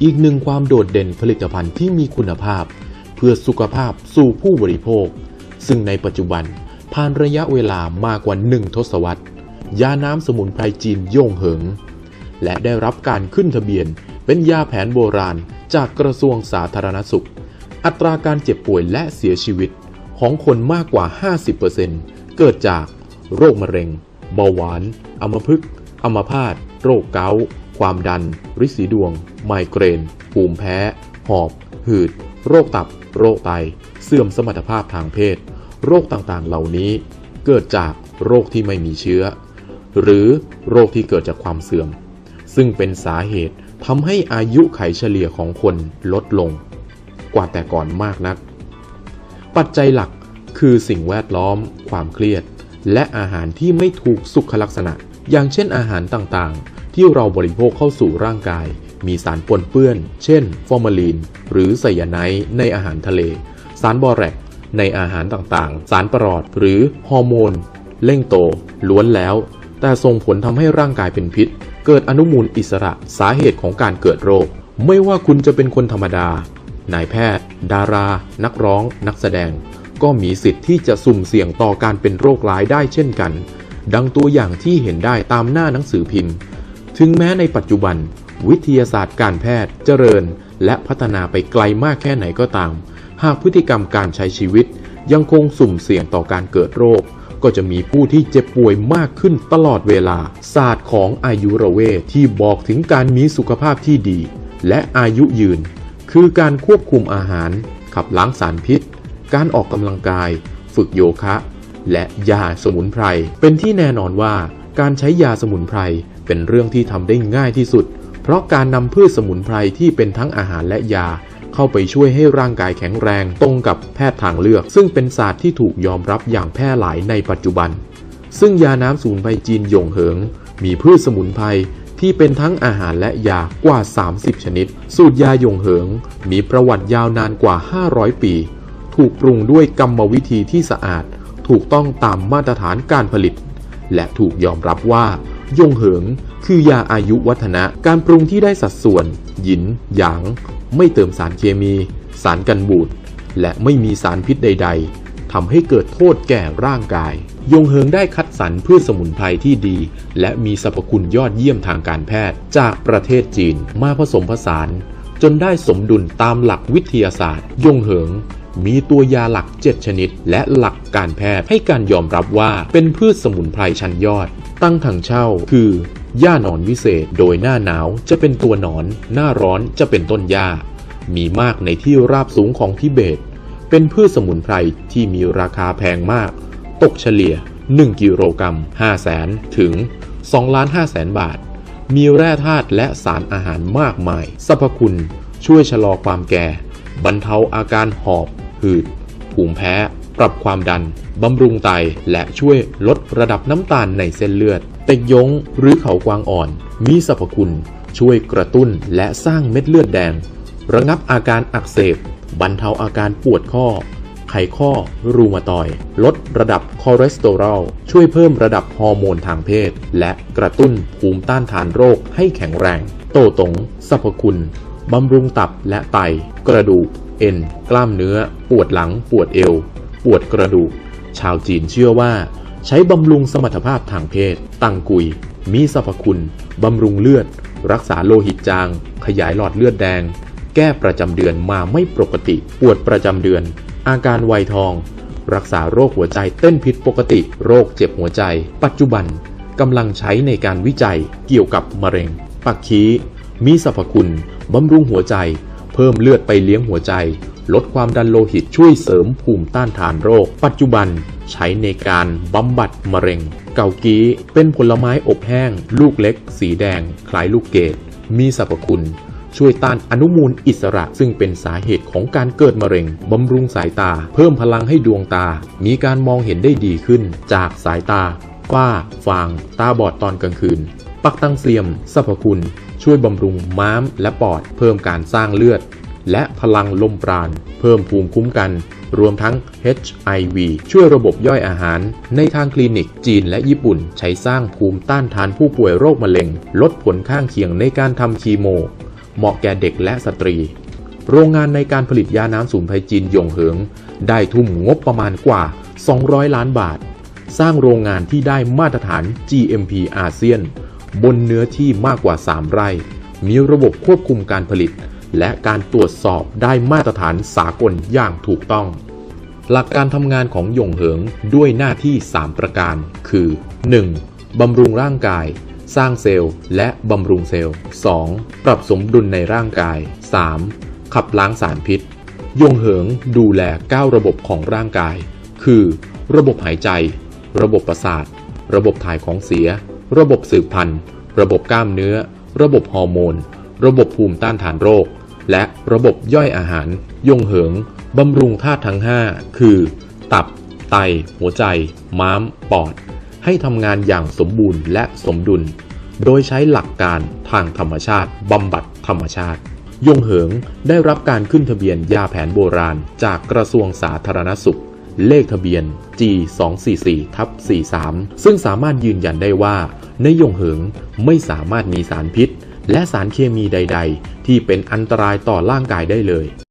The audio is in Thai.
อีกหนึ่งความโดดเด่นผลิตภัณฑ์ที่มีคุณภาพเพื่อสุขภาพสู่ผู้บริโภคซึ่งในปัจจุบันผ่านระยะเวลามากกว่า1 ทศวรรษยาน้ำสมุนไพรจีนย่งเหิงและได้รับการขึ้นทะเบียนเป็นยาแผนโบราณจากกระทรวงสาธารณสุขอัตราการเจ็บป่วยและเสียชีวิตของคนมากกว่า 50% เกิดจากโรคมะเร็งเบาหวานอัมพฤกษ์อัมพาตโรคเกาต์ความดันริดสีดวงไมเกรนภูมิแพ้หอบหืดโรคตับโรคไตเสื่อมสมรรถภาพทางเพศโรคต่างๆเหล่านี้เกิดจากโรคที่ไม่มีเชื้อหรือโรคที่เกิดจากความเสื่อมซึ่งเป็นสาเหตุทำให้อายุขัยเฉลี่ยของคนลดลงกว่าแต่ก่อนมากนักปัจจัยหลักคือสิ่งแวดล้อมความเครียดและอาหารที่ไม่ถูกสุขลักษณะอย่างเช่นอาหารต่างๆที่เราบริโภคเข้าสู่ร่างกายมีสารปนเปื้อนเช่นฟอร์มาลีนหรือไซยาไนด์ในอาหารทะเลสารบอแรกในอาหารต่างๆสารประหลอดหรือฮอร์โมนเร่งโตล้วนแล้วแต่ส่งผลทำให้ร่างกายเป็นพิษเกิดอนุมูลอิสระสาเหตุของการเกิดโรคไม่ว่าคุณจะเป็นคนธรรมดานายแพทย์ดารานักร้องนักแสดงก็มีสิทธิ์ที่จะสุ่มเสี่ยงต่อการเป็นโรคร้ายได้เช่นกันดังตัวอย่างที่เห็นได้ตามหน้าหนังสือพิมพ์ถึงแม้ในปัจจุบันวิทยาศาสตร์การแพทย์เจริญและพัฒนาไปไกลมากแค่ไหนก็ตามหากพฤติกรรมการใช้ชีวิตยังคงสุ่มเสี่ยงต่อการเกิดโรคก็จะมีผู้ที่เจ็บป่วยมากขึ้นตลอดเวลาศาสตร์ของอายุรเวทที่บอกถึงการมีสุขภาพที่ดีและอายุยืนคือการควบคุมอาหารขับล้างสารพิษการออกกำลังกายฝึกโยคะและยาสมุนไพรเป็นที่แน่นอนว่าการใช้ยาสมุนไพรเป็นเรื่องที่ทำได้ง่ายที่สุดเพราะการนำพืชสมุนไพรที่เป็นทั้งอาหารและยาเข้าไปช่วยให้ร่างกายแข็งแรงตรงกับแพทย์ทางเลือกซึ่งเป็นศาสตร์ที่ถูกยอมรับอย่างแพร่หลายในปัจจุบันซึ่งยาน้ำสมุนไพรจีนหยงเหิงมีพืชสมุนไพรที่เป็นทั้งอาหารและยากว่า30ชนิดสูตรยาหยงเหิงมีประวัติยาวนานกว่า500ปีถูกปรุงด้วยกรรมวิธีที่สะอาดถูกต้องตามมาตรฐานการผลิตและถูกยอมรับว่าหยงเหิงคือยาอายุวัฒนะการปรุงที่ได้สัดส่วนหยินหยางไม่เติมสารเคมีสารกันบูดและไม่มีสารพิษใดๆทำให้เกิดโทษแก่ร่างกายหยงเหิงได้คัดสรรพืชสมุนไพรที่ดีและมีสรรพคุณยอดเยี่ยมทางการแพทย์จากประเทศจีนมาผสมผสานจนได้สมดุลตามหลักวิทยาศาสตร์หยงเหิงมีตัวยาหลัก7ชนิดและหลักการแพทย์ให้การยอมรับว่าเป็นพืชสมุนไพรชั้นยอดตั้งถังเช่าคือย่าหนอนวิเศษโดยหน้าหนาวจะเป็นตัวหนอนหน้าร้อนจะเป็นต้นหญ้ามีมากในที่ราบสูงของทิเบตเป็นพืชสมุนไพรที่มีราคาแพงมากตกเฉลี่ย1กิโลกรัม500,000 ถึง 2,500,000 บาทมีแร่ธาตุและสารอาหารมากมายสรรพคุณช่วยชะลอความแก่บรรเทาอาการหอบหืดภูมิแพ้ปรับความดันบำรุงไตและช่วยลดระดับน้ำตาลในเส้นเลือดเต็กยงหรือเขากวางอ่อนมีสรรพคุณช่วยกระตุ้นและสร้างเม็ดเลือดแดงระงับอาการอักเสบบรรเทาอาการปวดข้อไขข้อรูมาตอยด์ลดระดับคอเลสเตอรอลช่วยเพิ่มระดับฮอร์โมนทางเพศและกระตุ้นภูมิต้านทานโรคให้แข็งแรงโตตงสรรพคุณบำรุงตับและไตกระดูกเอ็นกล้ามเนื้อปวดหลังปวดเอวปวดกระดูกชาวจีนเชื่อว่าใช้บำรุงสมรรถภาพทางเพศตังกุยมีสรรพคุณบำรุงเลือดรักษาโลหิตจางขยายหลอดเลือดแดงแก้ประจำเดือนมาไม่ปกติปวดประจำเดือนอาการวัยทองรักษาโรคหัวใจเต้นผิดปกติโรคเจ็บหัวใจปัจจุบันกำลังใช้ในการวิจัยเกี่ยวกับมะเร็งปักคีมีสรรพคุณบำรุงหัวใจเพิ่มเลือดไปเลี้ยงหัวใจลดความดันโลหิตช่วยเสริมภูมิต้านทานโรคปัจจุบันใช้ในการบำบัดมะเร็งเกากีเป็นผลไม้อบแห้งลูกเล็กสีแดงคล้ายลูกเกดมีสรรพคุณช่วยต้านอนุมูลอิสระซึ่งเป็นสาเหตุของการเกิดมะเร็งบำรุงสายตาเพิ่มพลังให้ดวงตามีการมองเห็นได้ดีขึ้นจากสายตาฝ้าฟางตาบอดตอนกลางคืนปักตังเซียมสรรพคุณช่วยบำรุงม้ามและปอดเพิ่มการสร้างเลือดและพลังลมปราณเพิ่มภูมิคุ้มกันรวมทั้ง HIV ช่วยระบบย่อยอาหารในทางคลินิกจีนและญี่ปุ่นใช้สร้างภูมิต้านทานผู้ป่วยโรคมะเร็งลดผลข้างเคียงในการทำคีโม เหมาะแก่เด็กและสตรีโรงงานในการผลิตยาน้ำสมุนไพรจีนหยงเหิงได้ทุ่มงบประมาณกว่า200 ล้านบาทสร้างโรงงานที่ได้มาตรฐาน GMP อาเซียนบนเนื้อที่มากกว่า3 ไร่มีระบบควบคุมการผลิตและการตรวจสอบได้มาตรฐานสากลอย่างถูกต้องหลักการทำงานของหยงเหิงด้วยหน้าที่3 ประการคือ 1. บำรุงร่างกายสร้างเซลล์และบำรุงเซลล์ 2. ปรับสมดุลในร่างกาย 3. ขับล้างสารพิษหยงเหิงดูแล9 ระบบของร่างกายคือระบบหายใจระบบประสาทระบบถ่ายของเสียระบบสืบพันธุ์ระบบกล้ามเนื้อระบบฮอร์โมนระบบภูมิต้านทานโรคและระบบย่อยอาหารหยงเหิงบำรุงธาตุทั้ง5คือตับไตหัวใจม้ามปอดให้ทำงานอย่างสมบูรณ์และสมดุลโดยใช้หลักการทางธรรมชาติบำบัดธรรมชาติหยงเหิงได้รับการขึ้นทะเบียนยาแผนโบราณจากกระทรวงสาธารณสุขเลขทะเบียน G244/43 ซึ่งสามารถยืนยันได้ว่าในหยงเหิงไม่สามารถมีสารพิษและสารเคมีใดๆที่เป็นอันตรายต่อร่างกายได้เลย